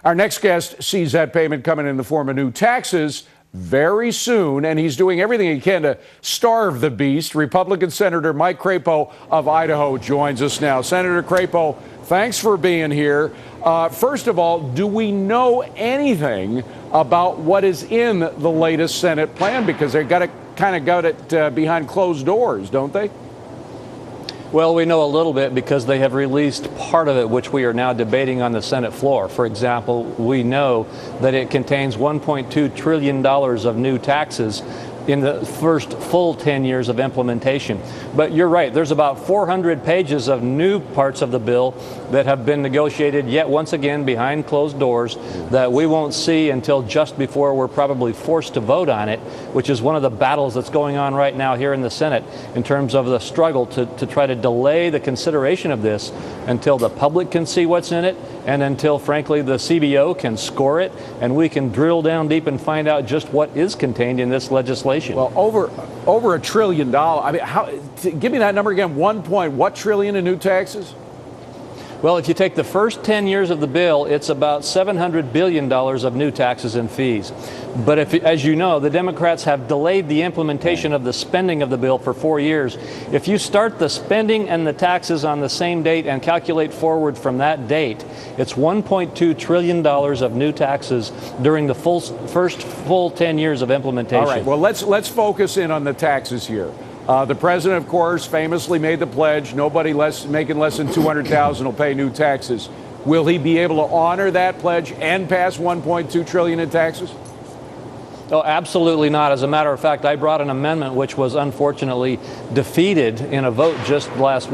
Our next guest sees that payment coming in the form of new taxes very soon, and he's doing everything he can to starve the beast. Republican Senator Mike Crapo of Idaho joins us now. Senator Crapo, thanks for being here. First of all, do we know anything about what is in the latest Senate plan? Because they've got to kind of got it behind closed doors, don't they? Well, we know a little bit because they have released part of it, which we are now debating on the Senate floor. For example, we know that it contains $1.2 trillion of new taxes in the first full 10 years of implementation. But you're right, there's about 400 pages of new parts of the bill that have been negotiated yet once again behind closed doors that we won't see until just before we're probably forced to vote on it, which is one of the battles that's going on right now here in the Senate in terms of the struggle to try to delay the consideration of this until the public can see what's in it and until, frankly, the CBO can score it and we can drill down deep and find out just what is contained in this legislation. Well, over $1 trillion. I mean, give me that number again. What trillion in new taxes? Well, if you take the first 10 years of the bill, it's about $700 billion of new taxes and fees. But as you know, the Democrats have delayed the implementation of the spending of the bill for 4 years. If you start the spending and the taxes on the same date and calculate forward from that date, it's $1.2 trillion of new taxes during the first full 10 years of implementation. All right. Well, let's focus in on the taxes here. The president, of course, famously made the pledge, nobody making less than $200,000 will pay new taxes. Will he be able to honor that pledge and pass $1.2 trillion in taxes? Oh, absolutely not. As a matter of fact, I brought an amendment which was unfortunately defeated in a vote just this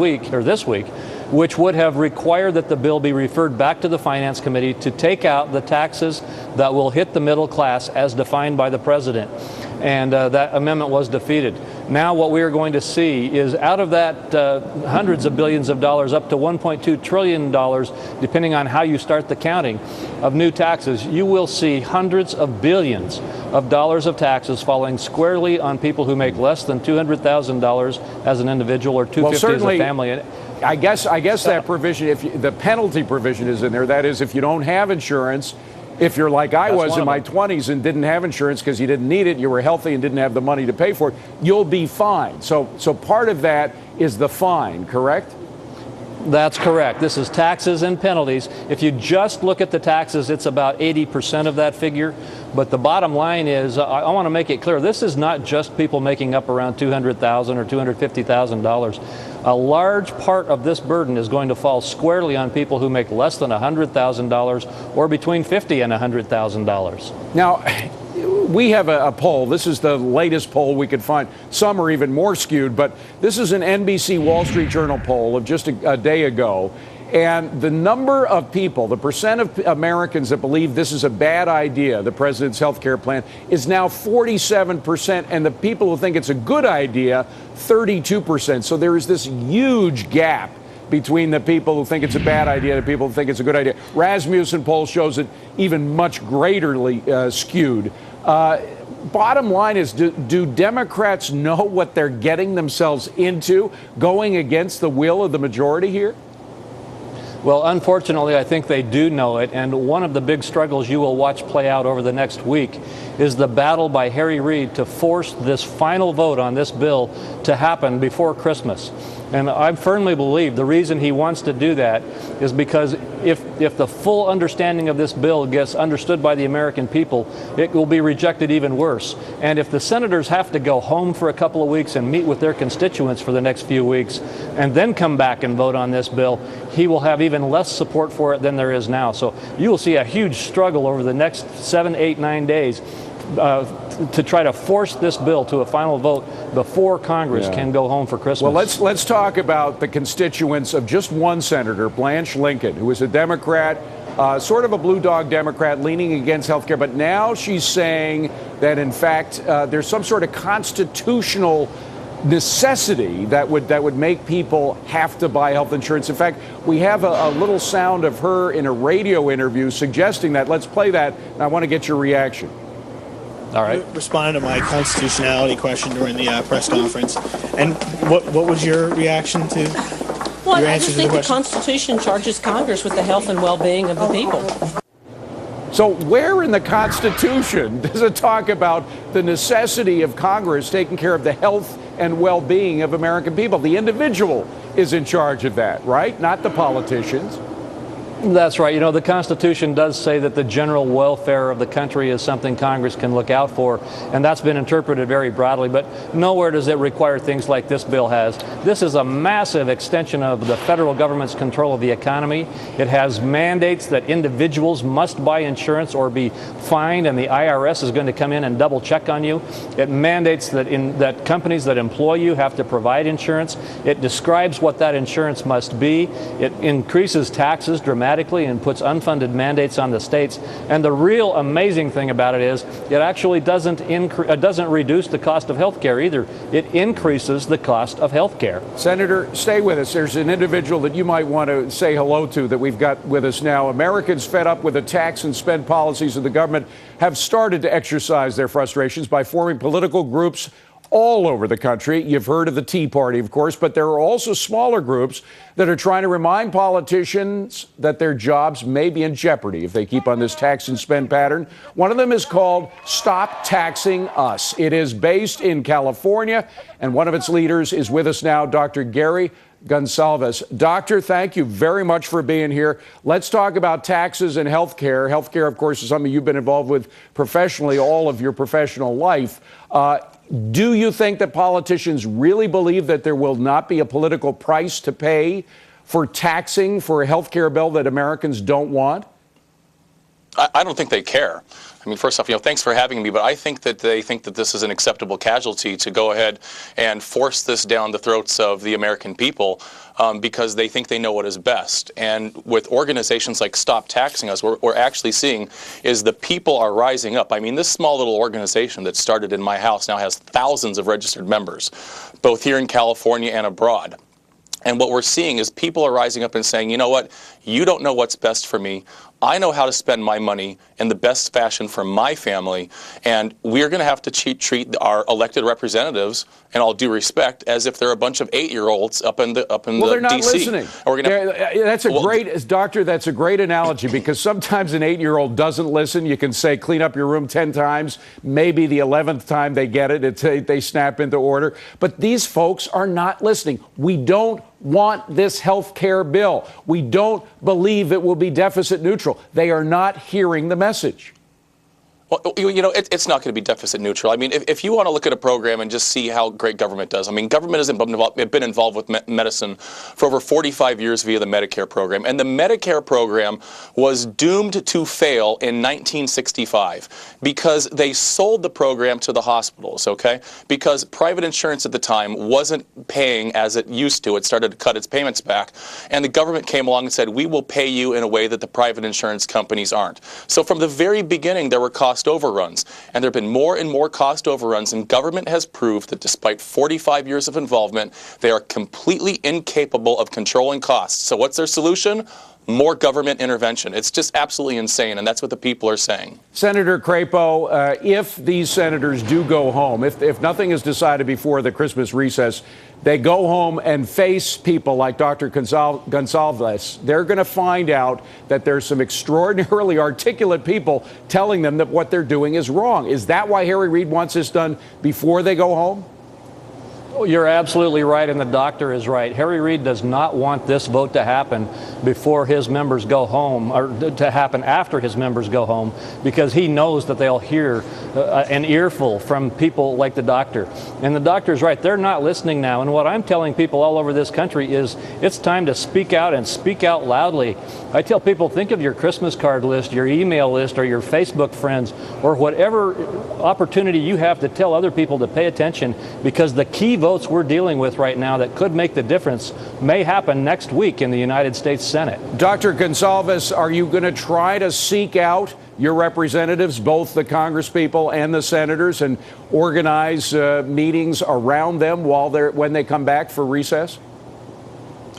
week, which would have required that the bill be referred back to the Finance Committee to take out the taxes that will hit the middle class as defined by the president. And that amendment was defeated. Now what we are going to see is out of that hundreds of billions of dollars up to $1.2 trillion, depending on how you start the counting, of new taxes, you will see hundreds of billions of dollars of taxes falling squarely on people who make less than $200,000 as an individual or $250,000 as a family. I guess that provision, if the penalty provision is in there, that is, if you don't have insurance, if you're like I was in my 20s and didn't have insurance because you didn't need it, you were healthy and didn't have the money to pay for it, you'll be fine. So part of that is the fine, correct? That's correct. This is taxes and penalties. If you just look at the taxes, it's about 80% of that figure. But the bottom line is, I want to make it clear, this is not just people making up around $200,000 or $250,000. A large part of this burden is going to fall squarely on people who make less than $100,000 or between $50,000 and $100,000. Now, we have a poll. This is the latest poll we could find. Some are even more skewed, but this is an NBC Wall Street Journal poll of just a day ago. And the number of people, the percent of Americans that believe this is a bad idea, the president's health care plan, is now 47%. And the people who think it's a good idea, 32%. So there is this huge gap between the people who think it's a bad idea and the people who think it's a good idea. Rasmussen poll shows it even much greaterly skewed. Bottom line is, do Democrats know what they're getting themselves into going against the will of the majority here? Well, unfortunately, I think they do know it, and one of the big struggles you will watch play out over the next week is the battle by Harry Reid to force this final vote on this bill to happen before Christmas. And I firmly believe the reason he wants to do that is because if the full understanding of this bill gets understood by the American people, it will be rejected even worse. And if the senators have to go home for a couple of weeks and meet with their constituents for the next few weeks and then come back and vote on this bill, he will have even less support for it than there is now. So you will see a huge struggle over the next 7, 8, 9 days to try to force this bill to a final vote before Congress can go home for Christmas. Well, let's talk about the constituents of just one senator, Blanche Lincoln, who is a Democrat, sort of a blue dog Democrat leaning against health care. But now she's saying that, in fact, there's some sort of constitutional necessity that would make people have to buy health insurance. In fact, we have a little sound of her in a radio interview suggesting that. Let's play that, and I want to get your reaction. All right. You responded to my constitutionality question during the press conference. And what was your reaction to Well, I just think the Constitution charges Congress with the health and well-being of the people. So where in the Constitution does it talk about the necessity of Congress taking care of the health and well-being of American people? The individual is in charge of that, right? Not the politicians. That's right. You know, the Constitution does say that the general welfare of the country is something Congress can look out for, and that's been interpreted very broadly, but nowhere does it require things like this bill has. This is a massive extension of the federal government's control of the economy. It has mandates that individuals must buy insurance or be fined, and the IRS is going to come in and double check on you. It mandates that companies that employ you have to provide insurance. It describes what that insurance must be. It increases taxes dramatically and puts unfunded mandates on the states. And the real amazing thing about it is it actually doesn't reduce the cost of health care either. It increases the cost of health care. Senator, stay with us. There's an individual that you might want to say hello to that we've got with us now. Americans fed up with the tax and spend policies of the government have started to exercise their frustrations by forming political groups all over the country. You've heard of the Tea Party, of course, but there are also smaller groups that are trying to remind politicians that their jobs may be in jeopardy if they keep on this tax and spend pattern. One of them is called Stop Taxing Us. It is based in California, and one of its leaders is with us now, Dr. Gary Gonsalves. Doctor, thank you very much for being here. Let's talk about taxes and health care. Health care, of course, is something you've been involved with professionally all of your professional life. Do you think that politicians really believe that there will not be a political price to pay for taxing for a health care bill that Americans don't want? I don't think they care. I mean, first off, thanks for having me, but I think that they think that this is an acceptable casualty to go ahead and force this down the throats of the American people because they think they know what is best. And with organizations like Stop Taxing Us, what we're actually seeing is the people are rising up. I mean, this small little organization that started in my house now has thousands of registered members, both here in California and abroad. And what we're seeing is people are rising up and saying, you know what, you don't know what's best for me. I know how to spend my money in the best fashion for my family, and we're going to have to treat our elected representatives, in all due respect, as if they're a bunch of 8-year-olds up in the well, they're not DC. Listening. That's a great, doctor. That's a great analogy because sometimes an 8-year-old doesn't listen. You can say clean up your room 10 times, maybe the 11th time they get it, they snap into order. But these folks are not listening. We don't want this health care bill. We don't believe it will be deficit neutral. They are not hearing the message. Well, it's not going to be deficit neutral. I mean, if you want to look at a program and just see how great government does, I mean, government has been involved with medicine for over 45 years via the Medicare program. And the Medicare program was doomed to fail in 1965 because they sold the program to the hospitals, okay? Because private insurance at the time wasn't paying as it used to. It started to cut its payments back. And the government came along and said, we will pay you in a way that the private insurance companies aren't. So from the very beginning, there were cost overruns, and there have been more and more cost overruns, and government has proved that despite 45 years of involvement, they are completely incapable of controlling costs. So what's their solution? More government intervention. It's just absolutely insane, and that's what the people are saying. Senator Crapo, if these senators do go home, if nothing is decided before the Christmas recess, they go home and face people like Dr. Gonsalves, they're going to find out that there's some extraordinarily articulate people telling them that what they're doing is wrong. Is that why Harry Reid wants this done before they go home? You're absolutely right, and the doctor is right. Harry Reid does not want this vote to happen before his members go home, or to happen after his members go home, because he knows that they'll hear an earful from people like the doctor. And the doctor's right. They're not listening now. And what I'm telling people all over this country is it's time to speak out and speak out loudly. I tell people, think of your Christmas card list, your email list, or your Facebook friends, or whatever opportunity you have to tell other people to pay attention, because the key votes we're dealing with right now that could make the difference may happen next week in the United States Senate. Dr. Gonsalves, are you going to try to seek out your representatives, both the congresspeople and the senators, and organize meetings around them when they come back for recess?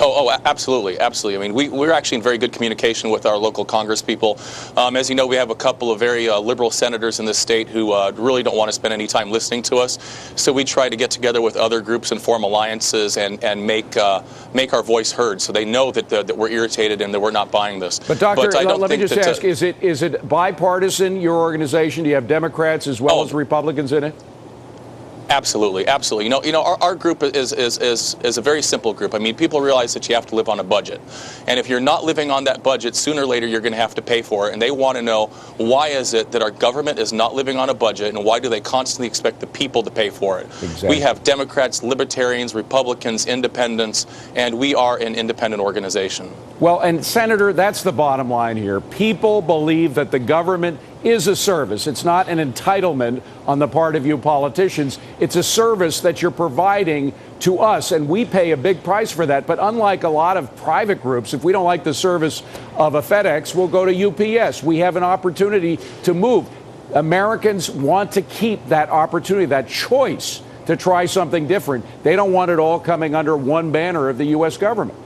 Absolutely, absolutely. I mean, we're actually in very good communication with our local Congress people. As you know, we have a couple of very liberal senators in this state who really don't want to spend any time listening to us. So we try to get together with other groups and form alliances and make our voice heard, so they know that we're irritated and that we're not buying this. But Doctor, let me just ask: is it bipartisan? Your organization? Do you have Democrats as well as Republicans in it? Absolutely, absolutely. You know, our group is a very simple group. I mean, people realize that you have to live on a budget, and if you're not living on that budget, sooner or later you're going to have to pay for it. And they want to know, why is it that our government is not living on a budget, and why do they constantly expect the people to pay for it? Exactly. We have Democrats, Libertarians, Republicans, Independents, and we are an independent organization. Well, and Senator, that's the bottom line here. People believe that the government is a service. It's not an entitlement on the part of you politicians. It's a service that you're providing to us, and we pay a big price for that. But unlike a lot of private groups, if we don't like the service of a FedEx, we'll go to UPS. We have an opportunity to move. Americans want to keep that opportunity, that choice to try something different. They don't want it all coming under one banner of the U.S. government.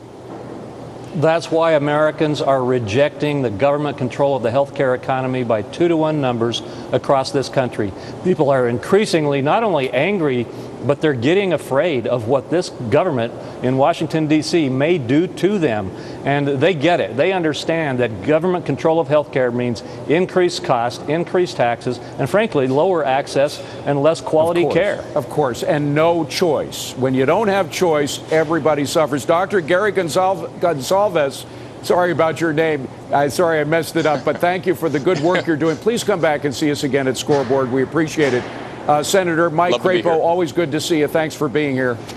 That's why Americans are rejecting the government control of the healthcare economy by 2-to-1 numbers across this country. People are increasingly not only angry, but they're getting afraid of what this government in Washington, D.C. may do to them. And they get it. They understand that government control of healthcare means increased cost, increased taxes, and frankly, lower access and less quality care. Of course, and no choice. When you don't have choice, everybody suffers. Dr. Gary Gonsalves, sorry about your name. Sorry I messed it up, but thank you for the good work you're doing. Please come back and see us again at Scoreboard. We appreciate it. Senator Mike Crapo, always good to see you. Thanks for being here.